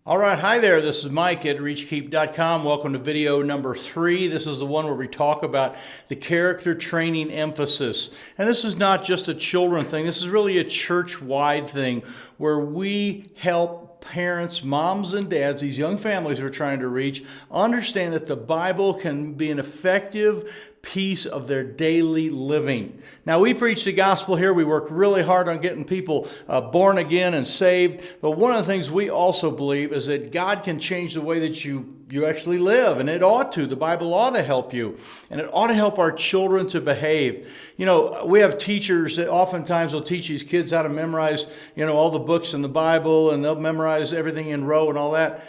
All right, hi there. This is Mike at ReachKeep.com. Welcome to video number 3. This is the one where we talk about the character training emphasis. And this is not just a children thing. This is really a church-wide thing where we help parents, moms and dads, these young families we're trying to reach, understand that the Bible can be an effective piece of their daily living. Now, we preach the gospel here. We work really hard on getting people born again and saved. But one of the things we also believe is that God can change the way that you actually live, and it ought to. The Bible ought to help you, and it ought to help our children to behave. You know, we have teachers that oftentimes will teach these kids how to memorize, all the books in the Bible, and they'll memorize everything in row and all that.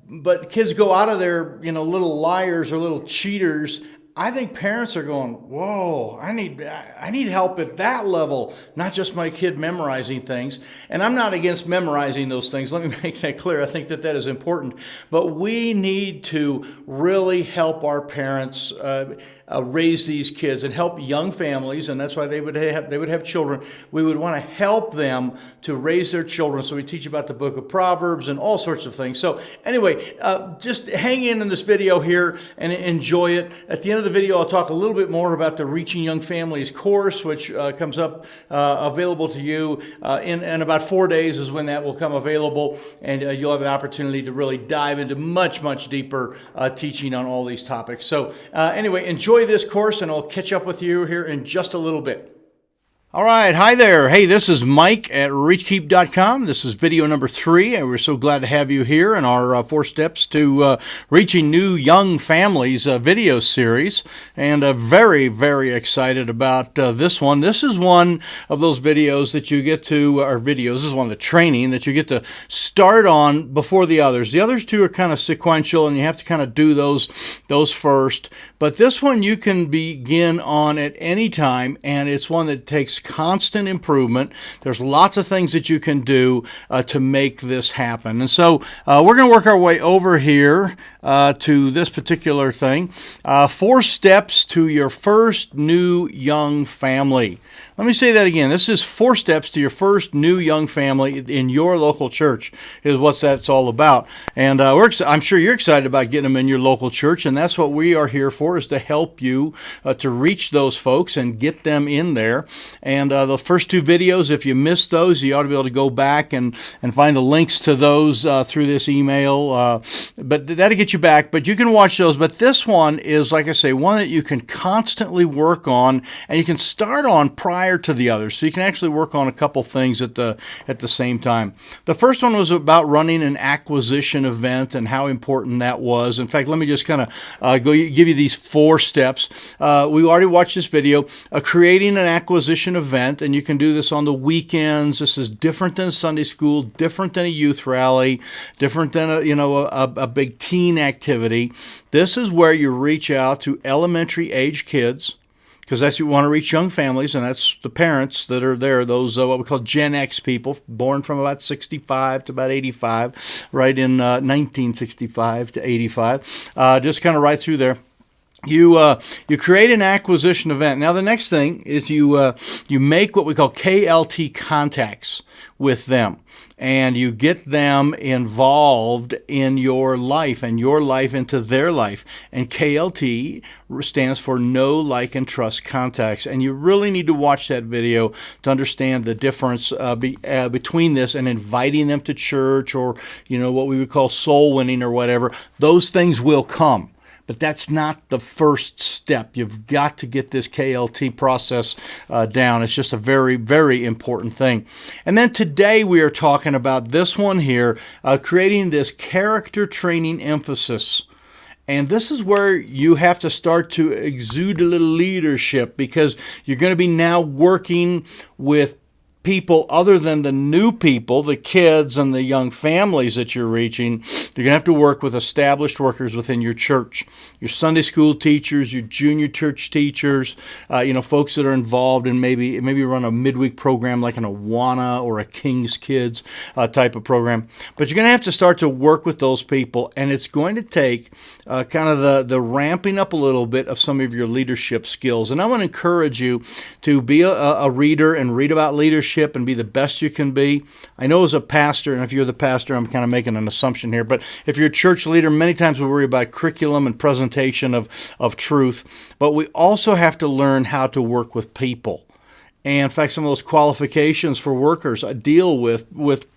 But kids go out of there, little liars or little cheaters. I think parents are going, whoa, I need help at that level, not just my kid memorizing things. And I'm not against memorizing those things. Let me make that clear. I think that is important. But we need to really help our parents raise these kids and help young families, and that's why they would have children. We would want to help them to raise their children. So we teach about the book of Proverbs and all sorts of things. So anyway, just hang in this video here and enjoy it. At the end of the video, I'll talk a little bit more about the Reaching Young Families course, which comes up available to you in about 4 days is when that will come available, and you'll have the opportunity to really dive into much deeper teaching on all these topics. So anyway, enjoy this course, and I'll catch up with you here in just a little bit. All right, hi there. Hey, this is Mike at ReachKeep.com. This is video number 3, and we're so glad to have you here in our 4 steps to reaching new young families video series. And very excited about this one. This is one of those videos that you get to, this is one of the training that you get to start on before the others. The others 2 are kind of sequential, and you have to kind of do those first. But this one you can begin on at any time, and it's one that takes constant improvement. There's lots of things that you can do to make this happen. And so we're going to work our way over here to this particular thing. 4 steps to your first new young family. Let me say that again. This is 4 steps to your first new young family in your local church is what that's all about. And I'm sure you're excited about getting them in your local church, and that's what we are here for, is to help you to reach those folks and get them in there. And the first 2 videos, if you missed those, you ought to be able to go back and find the links to those through this email. But that'll get you back. But you can watch those. But this one is, like I say, one that you can constantly work on, and you can start on prior to the others. So you can actually work on a couple things at the same time. The first one was about running an acquisition event and how important that was. In fact, let me just kind of give you these 4 steps. We already watched this video, creating an acquisition event, and you can do this on the weekends. This is different than Sunday school, different than a youth rally, different than a big teen activity. This is where you reach out to elementary age kids, because that's you want to reach young families, and that's the parents that are there, those what we call Gen X people, born from about 65 to about 85, right in 1965 to 85, just kind of right through there. You create an acquisition event. Now the next thing is you make what we call KLT contacts with them, and you get them involved in your life and your life into their life. And KLT stands for Know, Like, and Trust Contacts. And you really need to watch that video to understand the difference between this and inviting them to church, or what we would call soul winning or whatever. Those things will come. But that's not the first step. You've got to get this KLT process down. It's just a very important thing. And then today we are talking about this one here, creating this character training emphasis. And this is where you have to start to exude a little leadership, because you're going to be now working with people other than the new people, the kids and the young families that you're reaching. You're going to have to work with established workers within your church, your Sunday school teachers, your junior church teachers, folks that are involved in maybe run a midweek program like an Awana or a King's Kids type of program. But you're going to have to start to work with those people, and it's going to take kind of the ramping up a little bit of some of your leadership skills. And I want to encourage you to be a reader and read about leadership leadership and be the best you can be. I know as a pastor, and if you're the pastor, I'm kind of making an assumption here, but if you're a church leader, many times we worry about curriculum and presentation of truth, but we also have to learn how to work with people. And in fact, some of those qualifications for workers deal with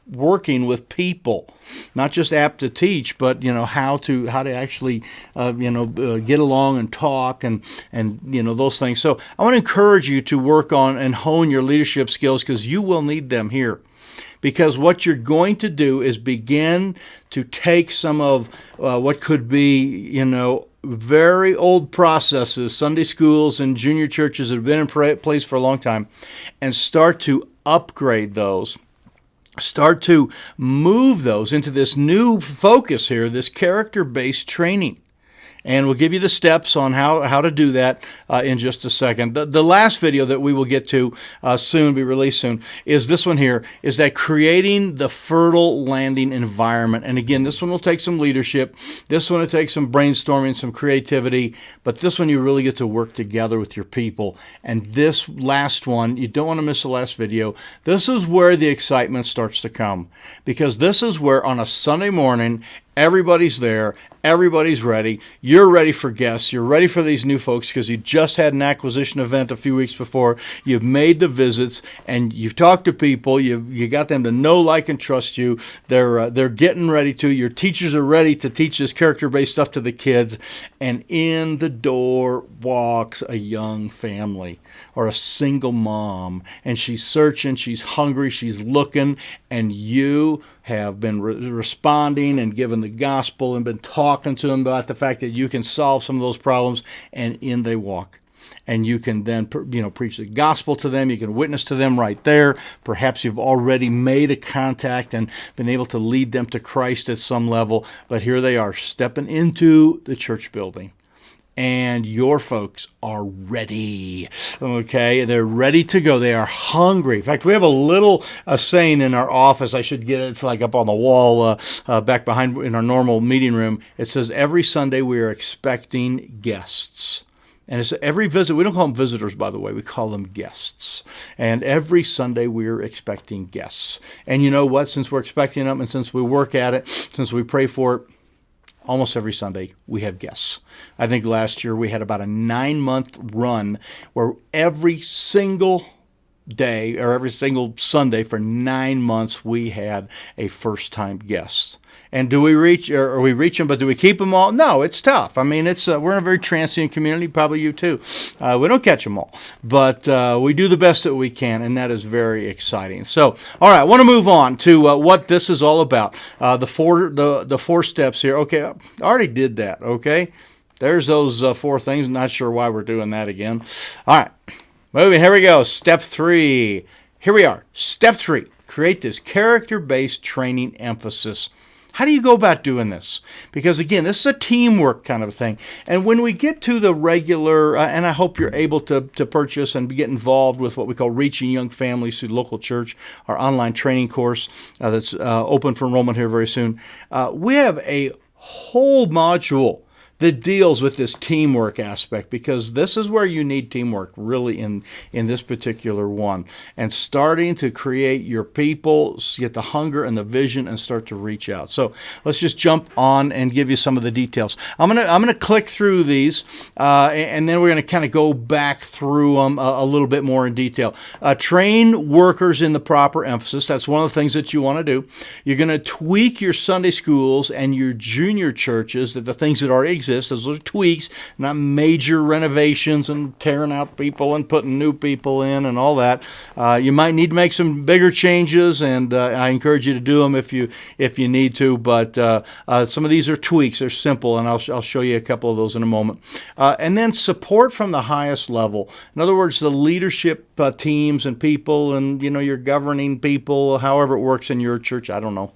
working with people, not just apt to teach, but how to actually get along and talk and those things. So I want to encourage you to work on and hone your leadership skills, because you will need them here. Because what you're going to do is begin to take some of what could be, very old processes, Sunday schools and junior churches that have been in place for a long time, and start to upgrade those. Start to move those into this new focus here, this character-based training. And we'll give you the steps on how to do that in just a second. The last video that we will get to soon, be released soon, is this one here, is that creating the fertile landing environment. And again, this one will take some leadership. This one will take some brainstorming, some creativity. But this one you really get to work together with your people. And this last one, you don't want to miss the last video. This is where the excitement starts to come. Because this is where on a Sunday morning, everybody's there. Everybody's ready. You're ready for guests. You're ready for these new folks because you just had an acquisition event a few weeks before. You've made the visits and you've talked to people. You got them to know, like, and trust you. They're getting ready to. Your teachers are ready to teach this character-based stuff to the kids. And in the door walks a young family or a single mom, and she's searching, she's hungry, she's looking, and you have been responding and given the gospel and been talking to them about the fact that you can solve some of those problems, and in they walk. And you can then preach the gospel to them. You can witness to them right there. Perhaps you've already made a contact and been able to lead them to Christ at some level, but here they are stepping into the church building. And your folks are ready, okay? They're ready to go. They are hungry. In fact, we have a little saying in our office. I should get it. It's like up on the wall back behind in our normal meeting room. It says, every Sunday we are expecting guests. And it's every visit. We don't call them visitors, by the way. We call them guests. And every Sunday we're expecting guests. And you know what? Since we're expecting them and since we work at it, since we pray for it, almost every Sunday we have guests. I think last year we had about a 9-month run where every single day or every single Sunday for 9 months we had a first-time guest. And do we reach them, but do we keep them all? No, it's tough. I mean, we're in a very transient community, probably you too. We don't catch them all, but we do the best that we can, and that is very exciting. So, all right, I want to move on to what this is all about. The four steps here. Okay, I already did that, okay? There's those 4 things. Not sure why we're doing that again. All right, moving. Here we go. Step 3. Here we are. Step 3. Create this character-based training emphasis. How do you go about doing this? Because, again, this is a teamwork kind of thing. And when we get to the regular, and I hope you're able to purchase and get involved with what we call Reaching Young Families through the local church, our online training course that's open for enrollment here very soon, we have a whole module that deals with this teamwork aspect, because this is where you need teamwork really in this particular one. And starting to create your people, get the hunger and the vision, and start to reach out. So let's just jump on and give you some of the details. I'm gonna click through these, and then we're gonna kind of go back through them a little bit more in detail. Train workers in the proper emphasis. That's one of the things that you want to do. You're gonna tweak your Sunday schools and your junior churches, that the things that already exist. Those are tweaks, not major renovations and tearing out people and putting new people in and all that. You might need to make some bigger changes, and I encourage you to do them if you need to. But some of these are tweaks; they're simple, and I'll show you a couple of those in a moment. And then support from the highest level. In other words, the leadership teams and people, and your governing people, however it works in your church. I don't know.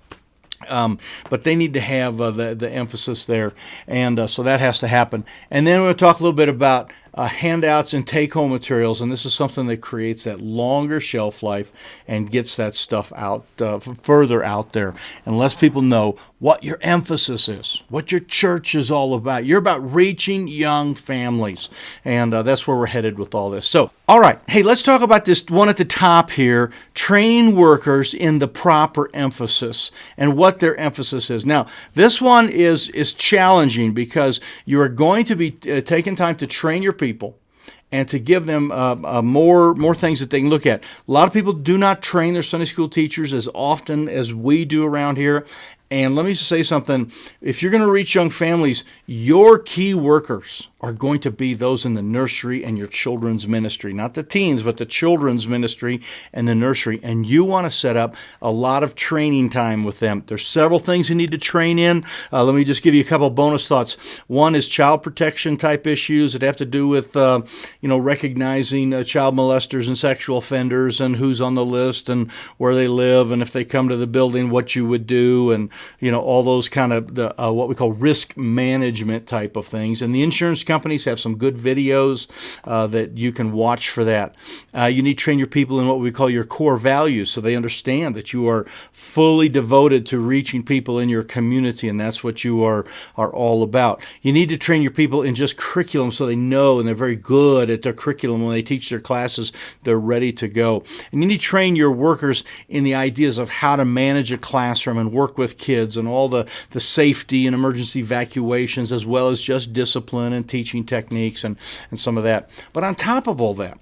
But they need to have the emphasis there, and so that has to happen. And then we'll talk a little bit about handouts and take-home materials, and this is something that creates that longer shelf life and gets that stuff out further out there and lets people know what your emphasis is, what your church is all about. You're about reaching young families, and that's where we're headed with all this. So, all right, hey, let's talk about this one at the top here, training workers in the proper emphasis and what their emphasis is. Now, this one is challenging because you are going to be taking time to train your people and to give them more things that they can look at. A lot of people do not train their Sunday school teachers as often as we do around here. And let me just say something. If you're going to reach young families, your key workers are going to be those in the nursery and your children's ministry. Not the teens, but the children's ministry and the nursery. And you want to set up a lot of training time with them. There's several things you need to train in. Let me just give you a couple bonus thoughts. One is child protection type issues that have to do with recognizing child molesters and sexual offenders and who's on the list and where they live and if they come to the building, what you would do, and all those kind of what we call risk management type of things. And the insurance companies have some good videos that you can watch for that. You need to train your people in what we call your core values so they understand that you are fully devoted to reaching people in your community, and that's what you are all about. You need to train your people in just curriculum so they know and they're very good at their curriculum. When they teach their classes, they're ready to go. And you need to train your workers in the ideas of how to manage a classroom and work with kids and all the safety and emergency evacuations, as well as just discipline and teaching techniques and some of that. But on top of all that,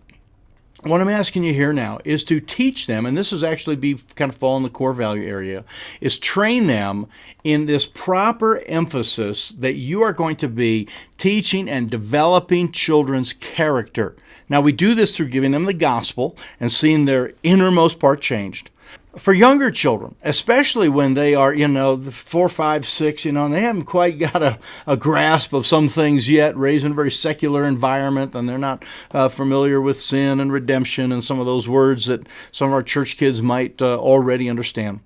what I'm asking you here now is to teach them, and this is actually kind of fall in the core value area, is train them in this proper emphasis that you are going to be teaching and developing children's character. Now, we do this through giving them the gospel and seeing their innermost part changed. For younger children, especially when they are, 4, 5, 6, and they haven't quite got a grasp of some things yet, raised in a very secular environment, and they're not familiar with sin and redemption and some of those words that some of our church kids might already understand.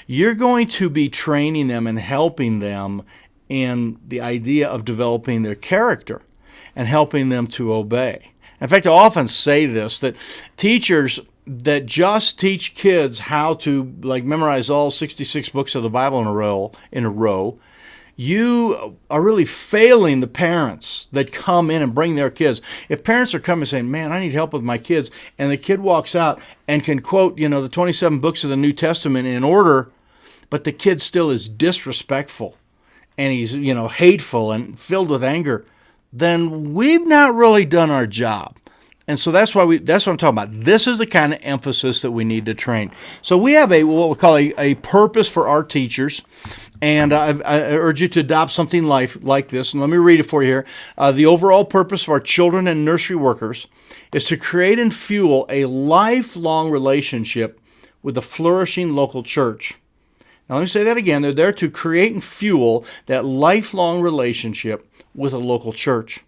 You're going to be training them and helping them in the idea of developing their character and helping them to obey. In fact, I often say this, that teachers that just teach kids how to memorize all 66 books of the Bible in a row, you are really failing the parents that come in and bring their kids. If parents are coming saying, "Man, I need help with my kids," and the kid walks out and can quote, the 27 books of the New Testament in order, but the kid still is disrespectful and he's, hateful and filled with anger, then we've not really done our job. And so that's what I'm talking about. This is the kind of emphasis that we need to train. So we have what we call a purpose for our teachers. And I urge you to adopt something like this. And let me read it for you here. The overall purpose of our children and nursery workers is to create and fuel a lifelong relationship with a flourishing local church. Now let me say that again. They're there to create and fuel that lifelong relationship with a local church.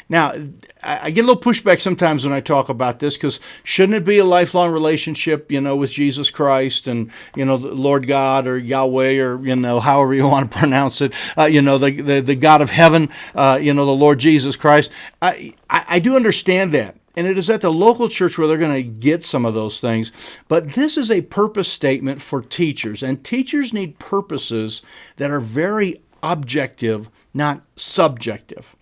Now, I get a little pushback sometimes when I talk about this, because shouldn't it be a lifelong relationship, with Jesus Christ and, the Lord God or Yahweh or, however you want to pronounce it, the God of heaven, the Lord Jesus Christ. I do understand that. And it is at the local church where they're going to get some of those things. But this is a purpose statement for teachers. And teachers need purposes that are very objective, not subjective.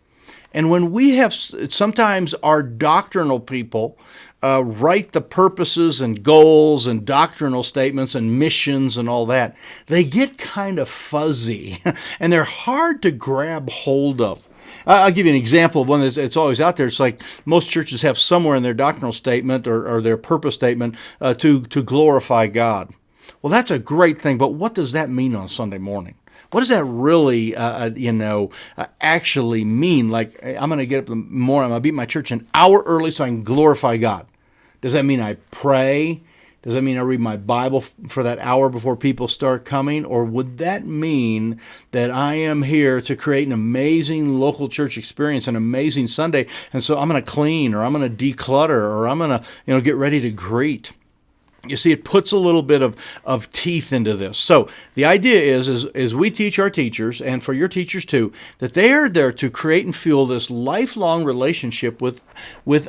And when we have, sometimes our doctrinal people write the purposes and goals and doctrinal statements and missions and all that, they get kind of fuzzy and they're hard to grab hold of. I'll give you an example of one that's always out there. It's like most churches have somewhere in their doctrinal statement or their purpose statement to glorify God. Well, that's a great thing, but what does that mean on Sunday morning? What does that really, actually mean? Like, I'm going to get up in the morning, I'm going to be at my church an hour early so I can glorify God. Does that mean I pray? Does that mean I read my Bible for that hour before people start coming? Or would that mean that I am here to create an amazing local church experience, an amazing Sunday, and so I'm going to clean, or I'm going to declutter, or I'm going to, get ready to greet? You see, it puts a little bit of teeth into this. So the idea is we teach our teachers, and for your teachers too, that they are there to create and fuel this lifelong relationship with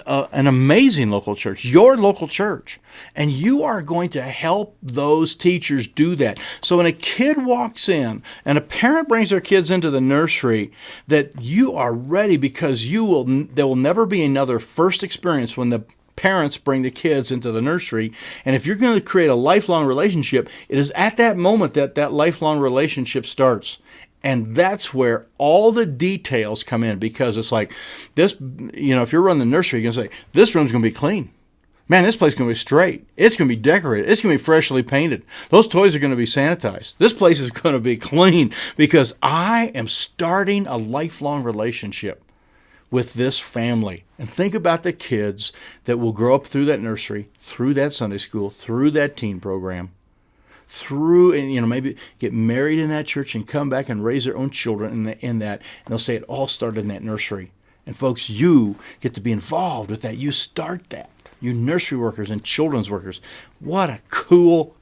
an amazing local church, your local church. And you are going to help those teachers do that. So when a kid walks in and a parent brings their kids into the nursery, that you are ready, because there will never be another first experience when the parents bring the kids into the nursery. And if you're going to create a lifelong relationship, it is at that moment that lifelong relationship starts. And that's where all the details come in, because it's like this, if you're running the nursery, you're going to say, this room's going to be clean. Man, this place is going to be straight. It's going to be decorated. It's going to be freshly painted. Those toys are going to be sanitized. This place is going to be clean, because I am starting a lifelong relationship with this family. And think about the kids that will grow up through that nursery, through that Sunday school, through that teen program, through, and maybe get married in that church and come back and raise their own children in that. And they'll say it all started in that nursery. And folks, you get to be involved with that. You start that. You nursery workers and children's workers. What a cool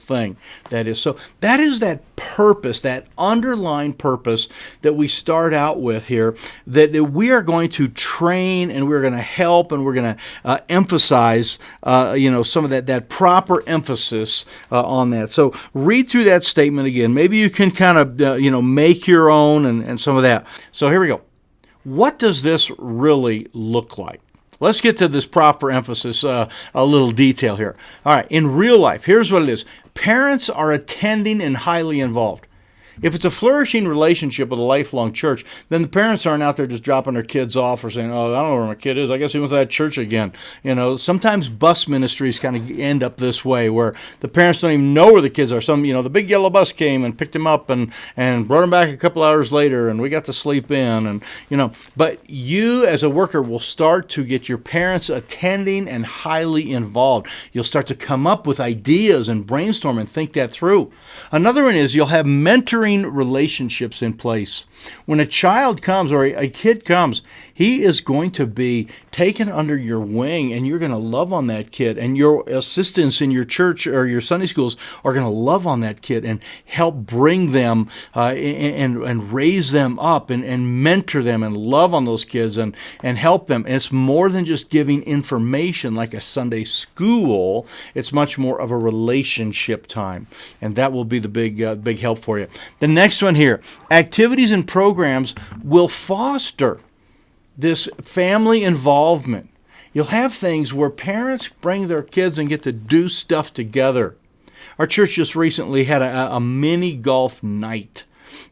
thing that is. So that is that purpose, that underlying purpose that we start out with here, that we are going to train, and we're going to help, and we're going to emphasize, some of that proper emphasis on that. So read through that statement again. Maybe you can kind of, make your own and some of that. So here we go. What does this really look like? Let's get to this proper emphasis, a little detail here. All right, in real life, here's what it is. Parents are attending and highly involved. If it's a flourishing relationship with a lifelong church, then the parents aren't out there just dropping their kids off or saying, oh, I don't know where my kid is. I guess he went to that church again. Sometimes bus ministries kind of end up this way, where the parents don't even know where the kids are. The big yellow bus came and picked him up and brought him back a couple hours later, and we got to sleep in. But you as a worker will start to get your parents attending and highly involved. You'll start to come up with ideas and brainstorm and think that through. Another one is you'll have mentoring relationships in place. When a child comes or a kid comes, he is going to be taken under your wing, and you're going to love on that kid, and your assistants in your church or your Sunday schools are going to love on that kid and help bring them and raise them up and mentor them and love on those kids and help them. And it's more than just giving information like a Sunday school. It's much more of a relationship time, and that will be the big help for you. The next one here, activities and programs will foster this family involvement. You'll have things where parents bring their kids and get to do stuff together. Our church just recently had a mini golf night,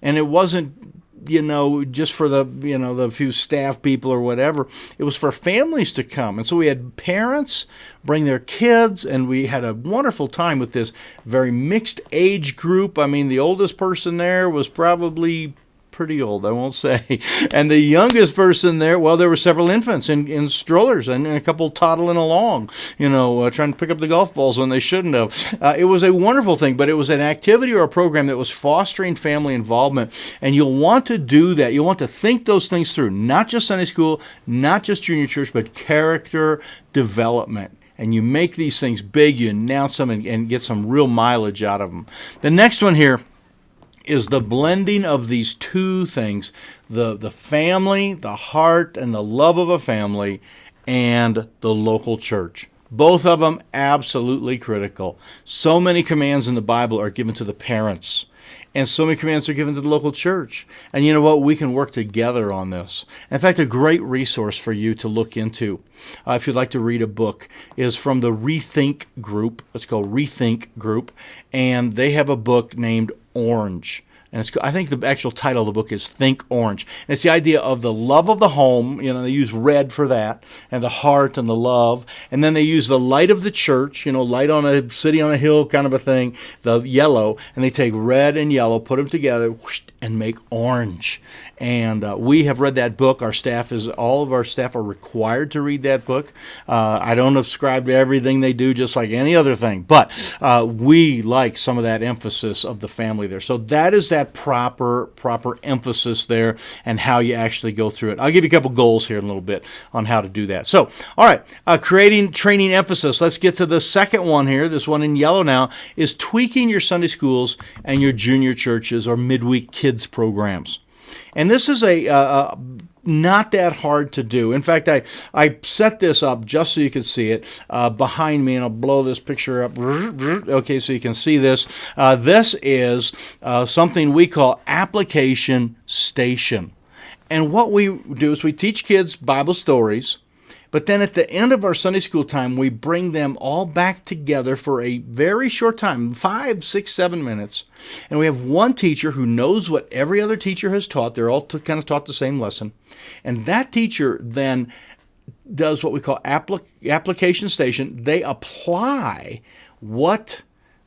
and it wasn't just for the few staff people or whatever. It was for families to come. And so we had parents bring their kids, and we had a wonderful time with this very mixed age group. I mean, the oldest person there was probably pretty old, I won't say. And the youngest person there, well, there were several infants in strollers and a couple toddling along, trying to pick up the golf balls when they shouldn't have. It was a wonderful thing, but it was an activity or a program that was fostering family involvement. And you'll want to do that. You'll want to think those things through, not just Sunday school, not just junior church, but character development. And you make these things big, you announce them, and get some real mileage out of them. The next one here is the blending of these two things, the family, the heart and the love of a family, and the local church. Both of them absolutely critical. So many commands in the Bible are given to the parents, and so many commands are given to the local church. And you know what? We can work together on this. In fact, a great resource for you to look into, if you'd like to read a book, is from the Rethink Group. It's called Rethink Group, and they have a book named Orange. And I think the actual title of the book is Think Orange. And it's the idea of the love of the home. They use red for that, and the heart and the love. And then they use the light of the church, light on a city on a hill kind of a thing, the yellow. And they take red and yellow, put them together, and make orange. And we have read that book. All of our staff are required to read that book. I don't subscribe to everything they do, just like any other thing, but we like some of that emphasis of the family there. So that is that proper emphasis there and how you actually go through it. I'll give you a couple goals here in a little bit on how to do that. So, all right, creating training emphasis. Let's get to the second one here. This one in yellow now is tweaking your Sunday schools and your junior churches or midweek kids programs. And this is not that hard to do. In fact, I set this up just so you can see it behind me, and I'll blow this picture up. Okay, so you can see this. This is something we call Application Station. And what we do is we teach kids Bible stories, but then at the end of our Sunday school time, we bring them all back together for a very short time, 5, 6, 7 minutes. And we have one teacher who knows what every other teacher has taught. They're all kind of taught the same lesson. And that teacher then does what we call application station. They apply what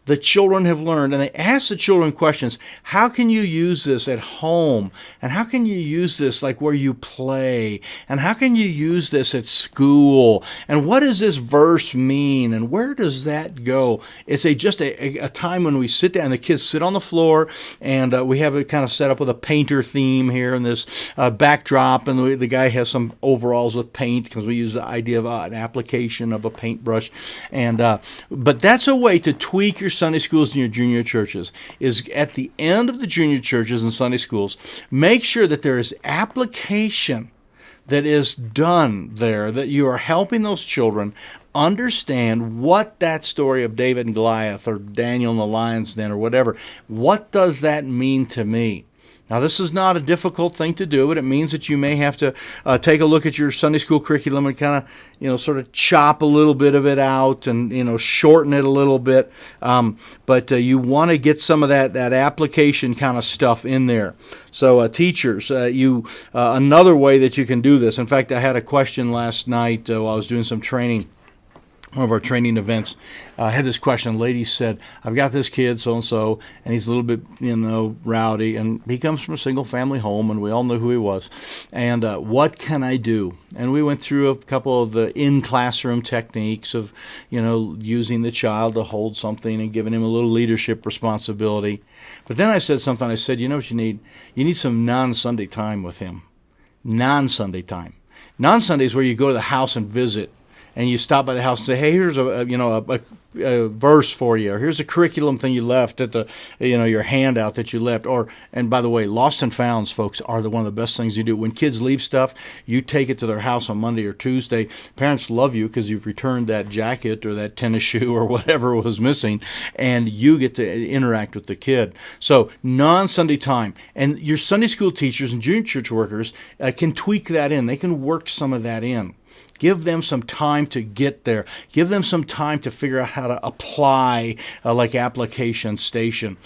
the children have learned, and they ask the children questions. How can you use this at home? And how can you use this like where you play? And how can you use this at school? And what does this verse mean? And where does that go? It's just a time when we sit down, the kids sit on the floor, and we have it kind of set up with a painter theme here and this backdrop, and the guy has some overalls with paint because we use the idea of an application of a paintbrush. And but that's a way to tweak your Sunday schools and your junior churches, is at the end of the junior churches and Sunday schools, make sure that there is application that is done there, that you are helping those children understand what that story of David and Goliath or Daniel and the lion's den or whatever, what does that mean to me? Now, this is not a difficult thing to do, but it means that you may have to take a look at your Sunday school curriculum and kind of, sort of chop a little bit of it out and, shorten it a little bit. But you want to get some of that application kind of stuff in there. So teachers, another way that you can do this. In fact, I had a question last night while I was doing some training. One of our training events, I had this question. A lady said, I've got this kid, so-and-so, and he's a little bit, rowdy, and he comes from a single-family home, and we all knew who he was. And what can I do? And we went through a couple of the in-classroom techniques of, using the child to hold something and giving him a little leadership responsibility. But then I said something. I said, you know what you need? You need some non-Sunday time with him. Non-Sunday time. Non-Sunday is where you go to the house and visit. And you stop by the house and say, hey, here's a verse for you, or here's a curriculum thing you left at the, your handout that you left. And by the way, lost and founds, folks, are one of the best things you do. When kids leave stuff, you take it to their house on Monday or Tuesday. Parents love you because you've returned that jacket or that tennis shoe or whatever was missing, and you get to interact with the kid. So non-Sunday time. And your Sunday school teachers and junior church workers can tweak that in. They can work some of that in. Give them some time to get there. Give them some time to figure out how to apply, like application station.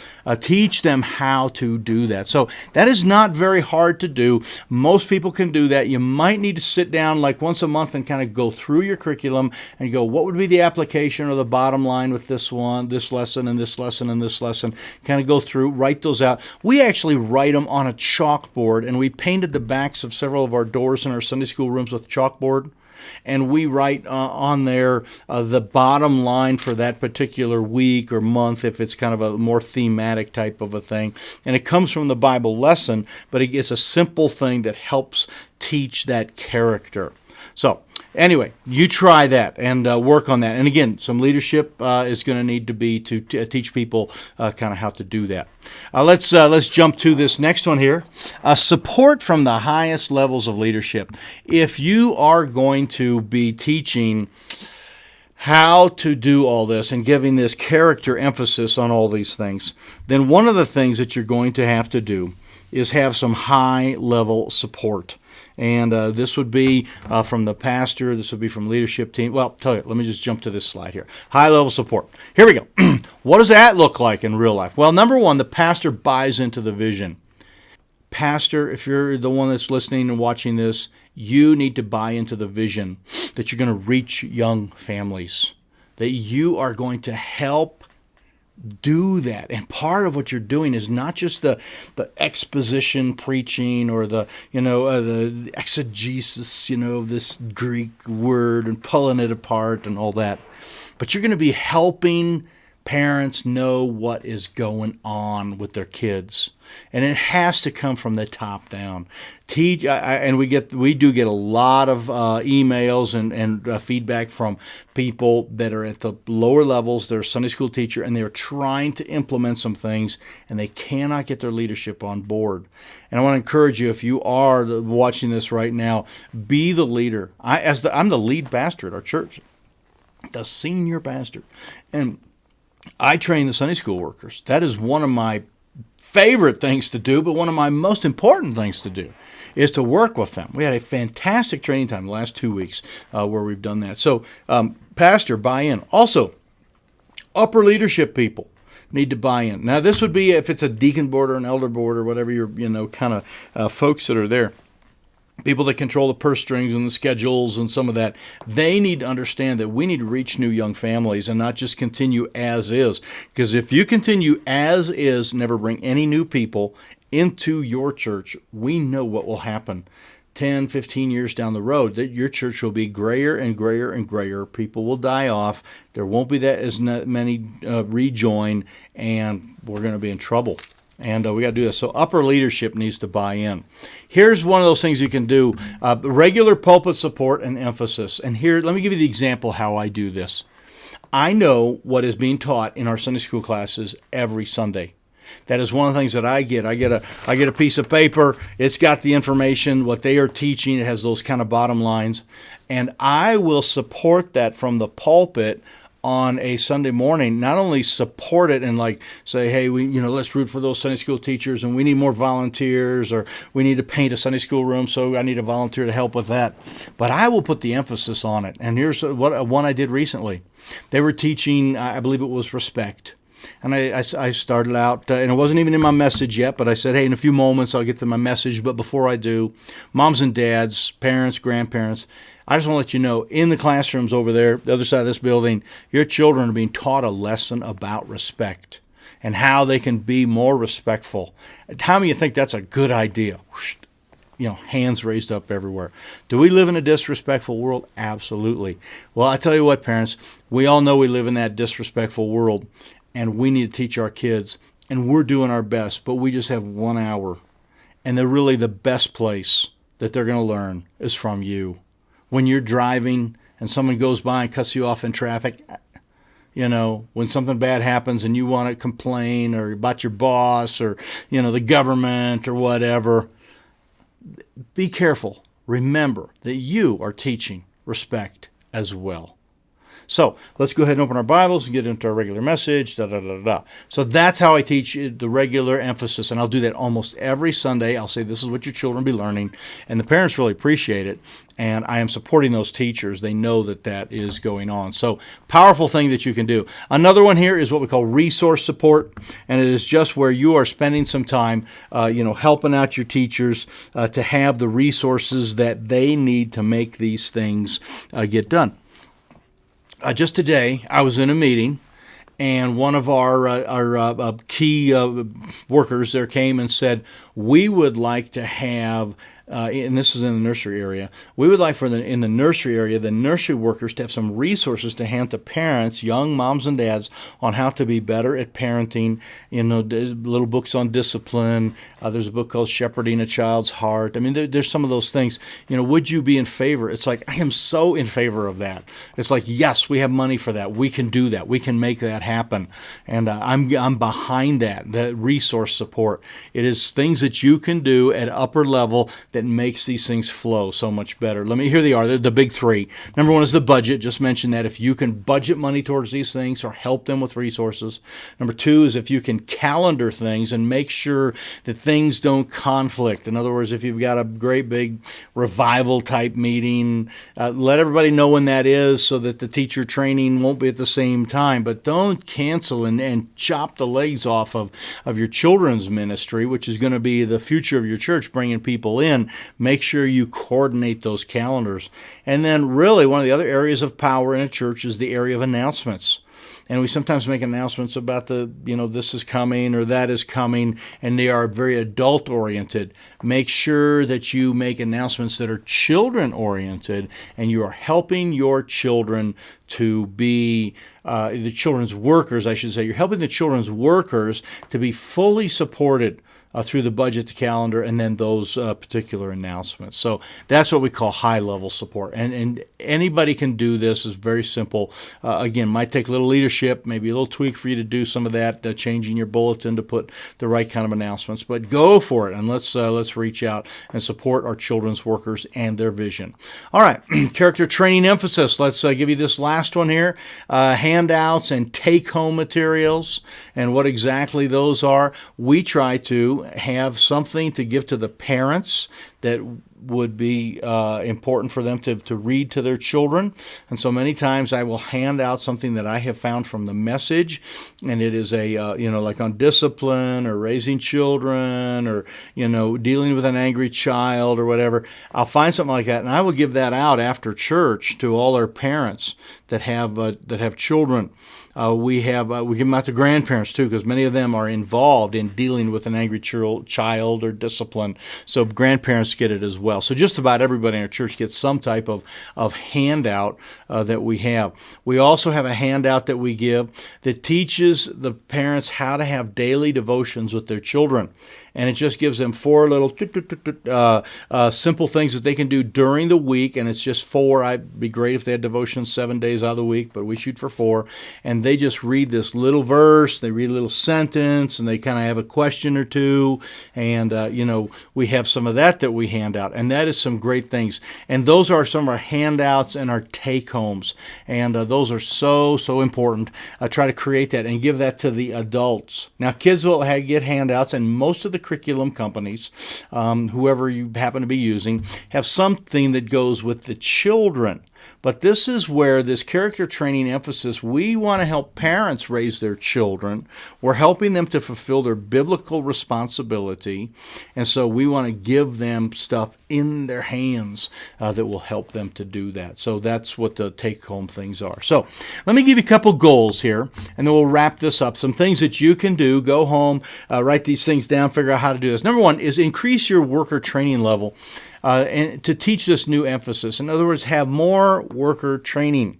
Teach them how to do that. So that is not very hard to do. Most people can do that. You might need to sit down like once a month and kind of go through your curriculum and go, what would be the application or the bottom line with this one, this lesson, and this lesson, and this lesson? Kind of go through, write those out. We actually write them on a chalkboard, and we painted the backs of several of our doors in our Sunday school rooms with chalkboard. And we write on there the bottom line for that particular week or month if it's kind of a more thematic type of a thing. And it comes from the Bible lesson, but it's a simple thing that helps teach that character. So anyway, you try that and work on that. And again, some leadership is going to need to be to teach people kind of how to do that. Let's jump to this next one here. Support from the highest levels of leadership. If you are going to be teaching how to do all this and giving this character emphasis on all these things, then one of the things that you're going to have to do is have some high-level support. And this would be from the pastor. This would be from leadership team. Well, tell you, let me just jump to this slide here. High-level support. Here we go. What does that look like in real life? Well, number one, the pastor buys into the vision. Pastor, if you're the one that's listening and watching this, you need to buy into the vision that you're going to reach young families, that you are going to help do that. And part of what you're doing is not just the exposition preaching or the exegesis, of this Greek word and pulling it apart and all that, but you're going to be helping parents know what is going on with their kids, and it has to come from the top down. And we do get a lot of emails and feedback from people that are at the lower levels. They're a Sunday school teacher, and they're trying to implement some things, and they cannot get their leadership on board. And I want to encourage you, if you are watching this right now, be the leader. I'm the lead pastor at our church, the senior pastor, and I train the Sunday school workers. That is one of my favorite things to do, but one of my most important things to do is to work with them. We had a fantastic training time the last 2 weeks where we've done that. So, pastor, buy in. Also, upper leadership people need to buy in. Now, this would be if it's a deacon board or an elder board or whatever your kind of folks that are there. People that control the purse strings and the schedules and some of that, they need to understand that we need to reach new young families and not just continue as is. Because if you continue as is, never bring any new people into your church, we know what will happen 10, 15 years down the road, that your church will be grayer and grayer and grayer. People will die off. There won't be that as many rejoin, and we're going to be in trouble. And we got to do this. So upper leadership needs to buy in. Here's one of those things you can do. Regular pulpit support and emphasis. And here, let me give you the example how I do this. I know what is being taught in our Sunday school classes every Sunday. That is one of the things that I get. I get a piece of paper. It's got the information, what they are teaching. It has those kind of bottom lines. And I will support that from the pulpit on a Sunday morning. Not only support it and say, hey, let's root for those Sunday school teachers, and we need more volunteers, or we need to paint a Sunday school room, so I need a volunteer to help with that. But I will put the emphasis on it. And here's one I did recently. They were teaching, I believe it was respect. And I started out, and it wasn't even in my message yet, but I said, hey, in a few moments I'll get to my message. But before I do, moms and dads, parents, grandparents, I just want to let you know, in the classrooms over there, the other side of this building, your children are being taught a lesson about respect and how they can be more respectful. How many of you think that's a good idea? Hands raised up everywhere. Do we live in a disrespectful world? Absolutely. Well, I tell you what, parents, we all know we live in that disrespectful world, and we need to teach our kids, and we're doing our best, but we just have 1 hour, and they're really the best place that they're going to learn is from you. When you're driving and someone goes by and cuts you off in traffic, when something bad happens and you want to complain or about your boss or, the government or whatever, be careful. Remember that you are teaching respect as well. So let's go ahead and open our Bibles and get into our regular message. So that's how I teach the regular emphasis, and I'll do that almost every Sunday. I'll say this is what your children will be learning, and the parents really appreciate it, and I am supporting those teachers. They know that is going on. So powerful thing that you can do. Another one here is what we call resource support, and it is just where you are spending some time, helping out your teachers to have the resources that they need to make these things get done. Just today, I was in a meeting, and one of our key workers there came and said, we would like to have, and this is in the nursery area, we would like in the nursery area, the nursery workers to have some resources to hand to parents, young moms and dads, on how to be better at parenting. Little books on discipline. There's a book called Shepherding a Child's Heart. I mean, there's some of those things. Would you be in favor? It's like, I am so in favor of that. It's like, yes, we have money for that. We can do that. We can make that happen. And I'm behind that resource support. It is things that you can do at upper level that makes these things flow so much better. Here they are. They're the big three. Number one is the budget. Just mentioned that if you can budget money towards these things or help them with resources. Number two is if you can calendar things and make sure that things don't conflict. In other words, if you've got a great big revival type meeting, let everybody know when that is so that the teacher training won't be at the same time. But don't cancel and chop the legs off of your children's ministry, which is going to be the future of your church, bringing people in. Make sure you coordinate those calendars. And then really one of the other areas of power in a church is the area of announcements. and we sometimes make announcements about this is coming or that is coming, and they are very adult oriented. Make sure that you make announcements that are children oriented, and you are helping your children to be the children's workers, I should say. You're helping the children's workers to be fully supported through the budget, the calendar, and then those particular announcements. So that's what we call high-level support. And anybody can do this. It's very simple. Again, might take a little leadership, maybe a little tweak for you to do some of that, changing your bulletin to put the right kind of announcements. But go for it, and let's reach out and support our children's workers and their vision. All right, character training emphasis. Let's give you this last one here. Handouts and take-home materials, and what exactly those are. We try to have something to give to the parents that would be important for them to read to their children. And so many times I will hand out something that I have found from the Message, and it is like on discipline or raising children or, dealing with an angry child or whatever. I'll find something like that, and I will give that out after church to all our parents that have children. We give them out to grandparents too, because many of them are involved in dealing with an angry child or discipline. So grandparents get it as well. So just about everybody in our church gets some type of handout that we have. We also have a handout that we give that teaches the parents how to have daily devotions with their children. And it just gives them 4 little simple things that they can do during the week. And it's just 4. It'd be great if they had devotions 7 days out of the week, but we shoot for 4. And they just read this little verse, they read a little sentence, and they kind of have a question or two. And, we have some of that we hand out. And that is some great things. And those are some of our handouts and our take-homes. And those are so important. Try to create that and give that to the adults. Now, kids will get handouts, and most of the curriculum companies, whoever you happen to be using, have something that goes with the children. But this is where this character training emphasis, we want to help parents raise their children. We're helping them to fulfill their biblical responsibility. And so we want to give them stuff in their hands that will help them to do that. So that's what the take-home things are. So let me give you a couple goals here, and then we'll wrap this up. Some things that you can do. Go home, write these things down, figure out how to do this. Number 1 is increase your worker training level. And to teach this new emphasis. In other words, have more worker training.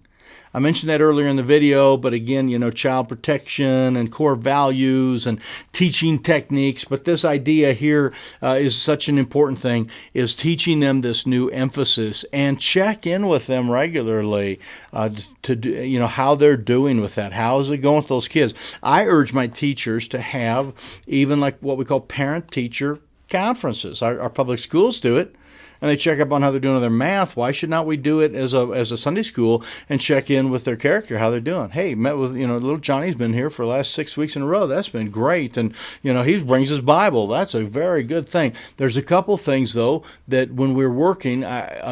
I mentioned that earlier in the video, but again, child protection and core values and teaching techniques. But this idea here is such an important thing, is teaching them this new emphasis, and check in with them regularly to do, how they're doing with that. How is it going with those kids? I urge my teachers to have even like what we call parent-teacher conferences. Our public schools do it. And they check up on how they're doing with their math. Why should not we do it as a Sunday school and check in with their character, how they're doing? Hey, met with, little Johnny's been here for the last 6 weeks in a row. That's been great. And, he brings his Bible. That's a very good thing. There's a couple things, though, that when we're working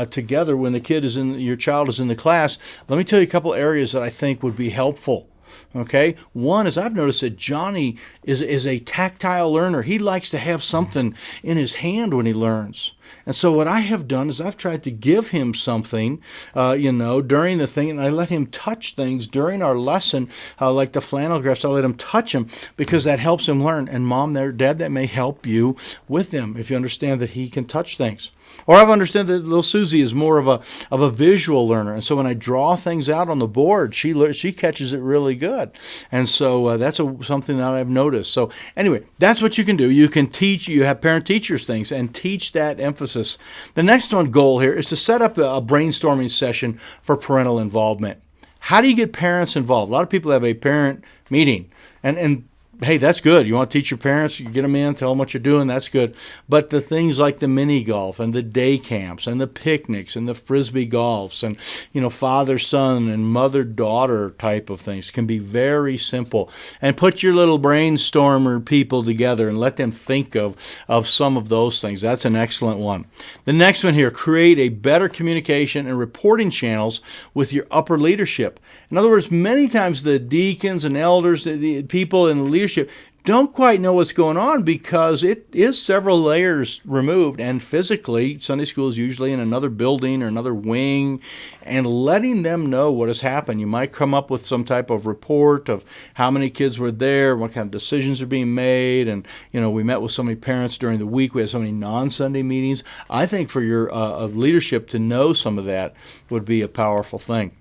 together, when your child is in the class, let me tell you a couple areas that I think would be helpful. Okay, one is I've noticed that Johnny is a tactile learner. He likes to have something in his hand when he learns. And so what I have done is I've tried to give him something, during the thing, and I let him touch things during our lesson, like the flannel graphs. I let him touch them because that helps him learn. And Mom, Dad, that may help you with them if you understand that he can touch things. Or I've understood that little Susie is more of a visual learner, and so when I draw things out on the board, she catches it really good, and so that's something that I've noticed. So anyway, that's what you can do. You can teach. You have parent teachers things and teach that emphasis. The next goal here is to set up a brainstorming session for parental involvement. How do you get parents involved? A lot of people have a parent meeting, and hey, that's good. You want to teach your parents, you get them in, tell them what you're doing, that's good. But the things like the mini golf and the day camps and the picnics and the frisbee golfs and, father-son and mother-daughter type of things can be very simple. And put your little brainstormer people together and let them think of some of those things. That's an excellent one. The next one here, create a better communication and reporting channels with your upper leadership. In other words, many times the deacons and elders, the people in the leadership don't quite know what's going on because it is several layers removed, and physically Sunday school is usually in another building or another wing, and letting them know what has happened. You might come up with some type of report of how many kids were there, what kind of decisions are being made, and we met with so many parents during the week. We had so many non-Sunday meetings. I think for your leadership to know some of that would be a powerful thing.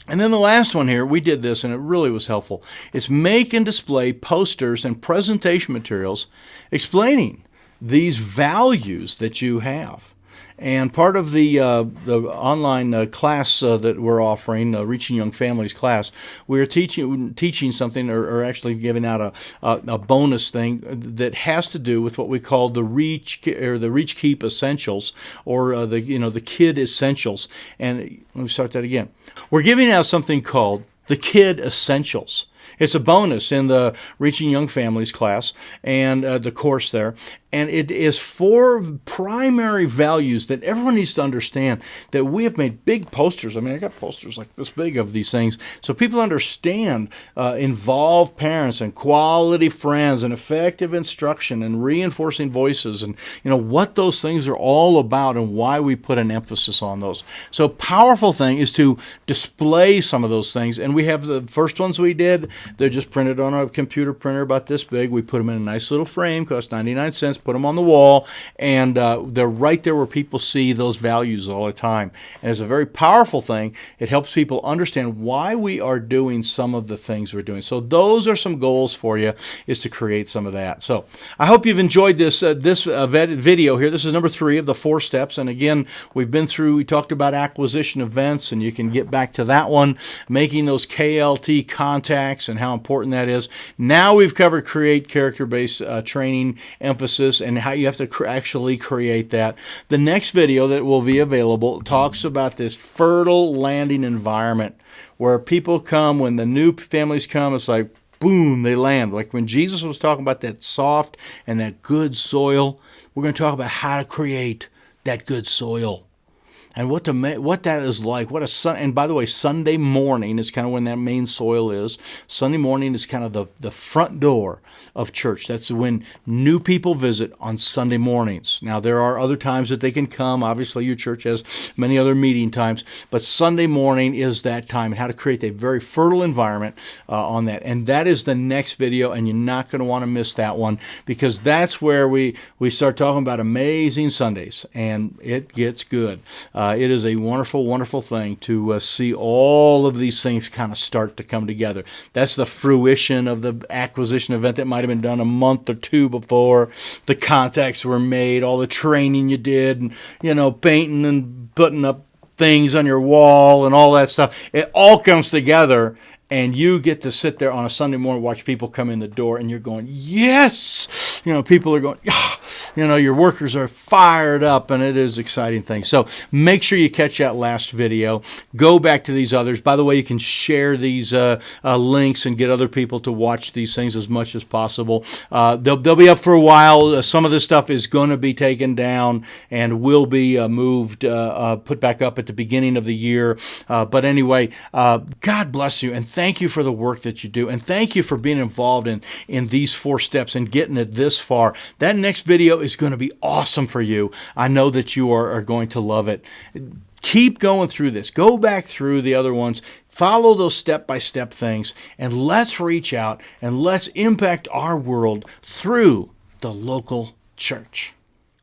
And then the last one here, we did this and it really was helpful. It's make and display posters and presentation materials explaining these values that you have. And part of the online class that we're offering, Reaching Young Families class, we're teaching something, or actually giving out a bonus thing that has to do with what we call the Reach Keep Essentials, or the Kid Essentials. And let me start that again. We're giving out something called the Kid Essentials. It's a bonus in the Reaching Young Families class and the course there. And it is 4 primary values that everyone needs to understand, that we have made big posters. I mean, I got posters like this big of these things. So people understand involved parents and quality friends and effective instruction and reinforcing voices and, what those things are all about and why we put an emphasis on those. So powerful thing is to display some of those things. And we have the first ones we did. They're just printed on a computer printer about this big. We put them in a nice little frame, cost 99 cents. Put them on the wall, and they're right there where people see those values all the time. And it's a very powerful thing. It helps people understand why we are doing some of the things we're doing. So those are some goals for you, is to create some of that. So I hope you've enjoyed this video here. This is number 3 of the 4 steps. And again, we talked about acquisition events, and you can get back to that one, making those KLT contacts and how important that is. Now we've covered create character-based training emphasis, and how you have to actually create that. The next video that will be available talks about this fertile landing environment where people come, when the new families come, it's like, boom, they land. Like when Jesus was talking about that soft and that good soil, we're going to talk about how to create that good soil. And what that is like, and by the way, Sunday morning is kind of when that main soil is. Sunday morning is kind of the front door of church. That's when new people visit on Sunday mornings. Now, there are other times that they can come. Obviously, your church has many other meeting times, but Sunday morning is that time, and how to create a very fertile environment on that. And that is the next video, and you're not going to want to miss that one, because that's where we start talking about amazing Sundays, and it gets good. It is a wonderful, wonderful thing to see all of these things kind of start to come together. That's the fruition of the acquisition event that might have been done a month or 2 before. The contacts were made, all the training you did, and, painting and putting up things on your wall and all that stuff. It all comes together, and you get to sit there on a Sunday morning, watch people come in the door, and you're going, yes! People are going, your workers are fired up, and it is an exciting thing. So make sure you catch that last video. Go back to these others. By the way, you can share these links and get other people to watch these things as much as possible. They'll be up for a while. Some of this stuff is going to be taken down and will be moved, put back up at the beginning of the year. But anyway, God bless you, and thank you for the work that you do, and thank you for being involved in these 4 steps and getting it this far. That next video is going to be awesome for you. I know that you are going to love it. Keep going through this. Go back through the other ones. Follow those step-by-step things, and let's reach out and let's impact our world through the local church.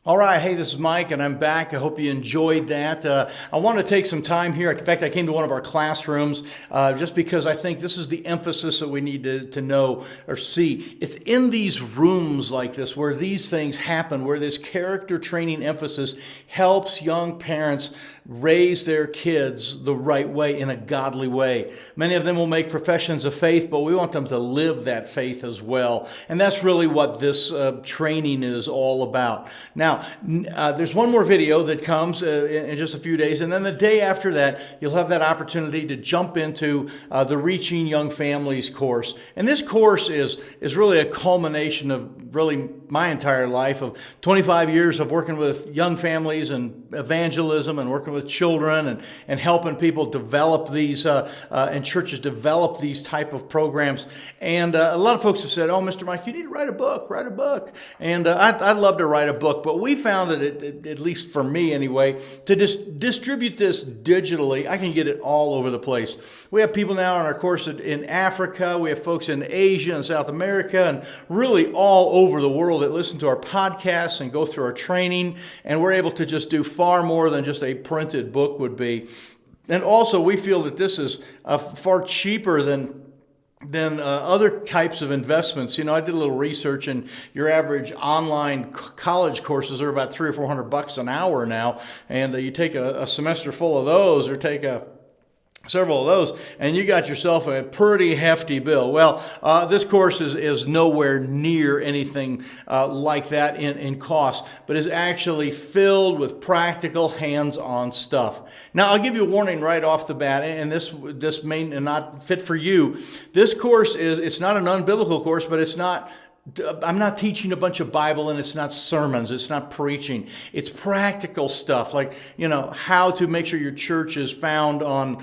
All right, hey, this is Mike, and I'm back. I hope you enjoyed that. I want to take some time here. In fact, I came to one of our classrooms just because I think this is the emphasis that we need to know or see. It's in these rooms like this where these things happen, where this character training emphasis helps young parents raise their kids the right way, in a godly way. Many of them will make professions of faith, but we want them to live that faith as well. And that's really what this training is all about. Now, Now, there's one more video that comes in just a few days, and then the day after that, you'll have that opportunity to jump into the Reaching Young Families course. And this course is really a culmination of really my entire life of 25 years of working with young families and evangelism and working with children and helping people develop these and churches develop these type of programs. And a lot of folks have said, "Oh, Mr. Mike, you need to write a book, write a book." And I'd love to write a book, but we found that at least for me anyway, to distribute this digitally, I can get it all over the place. We have people now on our course in Africa. We have folks in Asia and South America and really all over the world that listen to our podcasts and go through our training. And we're able to just do far more than just a printed book would be. And also, we feel that this is far cheaper than other types of investments. You know, I did a little research, and your average online college courses are about $300 or $400 an hour now. And you take a semester full of those, or take several of those, and you got yourself a pretty hefty bill. Well, this course is nowhere near anything like that in cost, but is actually filled with practical, hands-on stuff. Now, I'll give you a warning right off the bat, and this may not fit for you. This course it's not an unbiblical course, but I'm not teaching a bunch of Bible, and it's not sermons. It's not preaching. It's practical stuff, like, you know, how to make sure your church is found on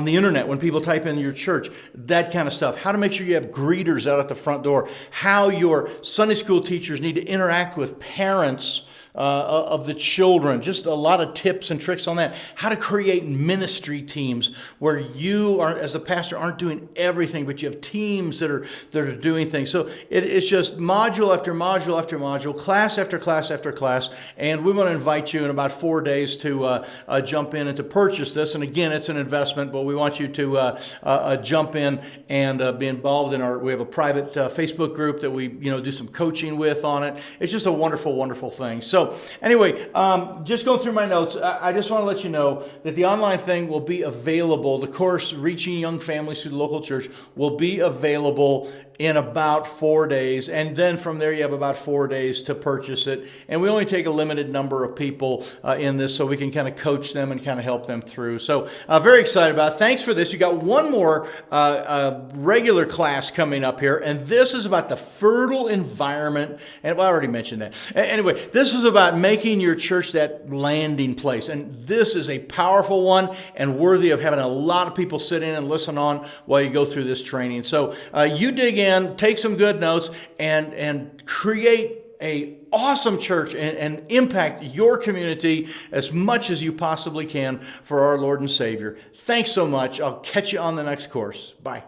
the internet when people type in your church, that kind of stuff. How to make sure you have greeters out at the front door. How your Sunday school teachers need to interact with parents of the children. Just a lot of tips and tricks on that. How to create ministry teams where you are, as a pastor, aren't doing everything, but you have teams that are doing things. So it's just module after module after module, class after class after class. And we want to invite you in about 4 days to jump in and to purchase this. And again, it's an investment, but we want you to jump in and be involved in we have a private Facebook group that we do some coaching with on it. It's just a wonderful, wonderful thing. So anyway, just going through my notes, I just want to let you know that the online thing will be available. The course, Reaching Young Families Through the Local Church, will be available in about 4 days. And then from there, you have about 4 days to purchase it. And we only take a limited number of people in this, so we can kind of coach them and kind of help them through. So very excited about it. Thanks for this. You got one more regular class coming up here, and this is about the fertile environment. And well, I already mentioned that. Anyway, this is about making your church that landing place. And this is a powerful one and worthy of having a lot of people sit in and listen on while you go through this training. So you dig in, take some good notes, and create a awesome church and impact your community as much as you possibly can for our Lord and Savior. Thanks so much. I'll catch you on the next course. Bye.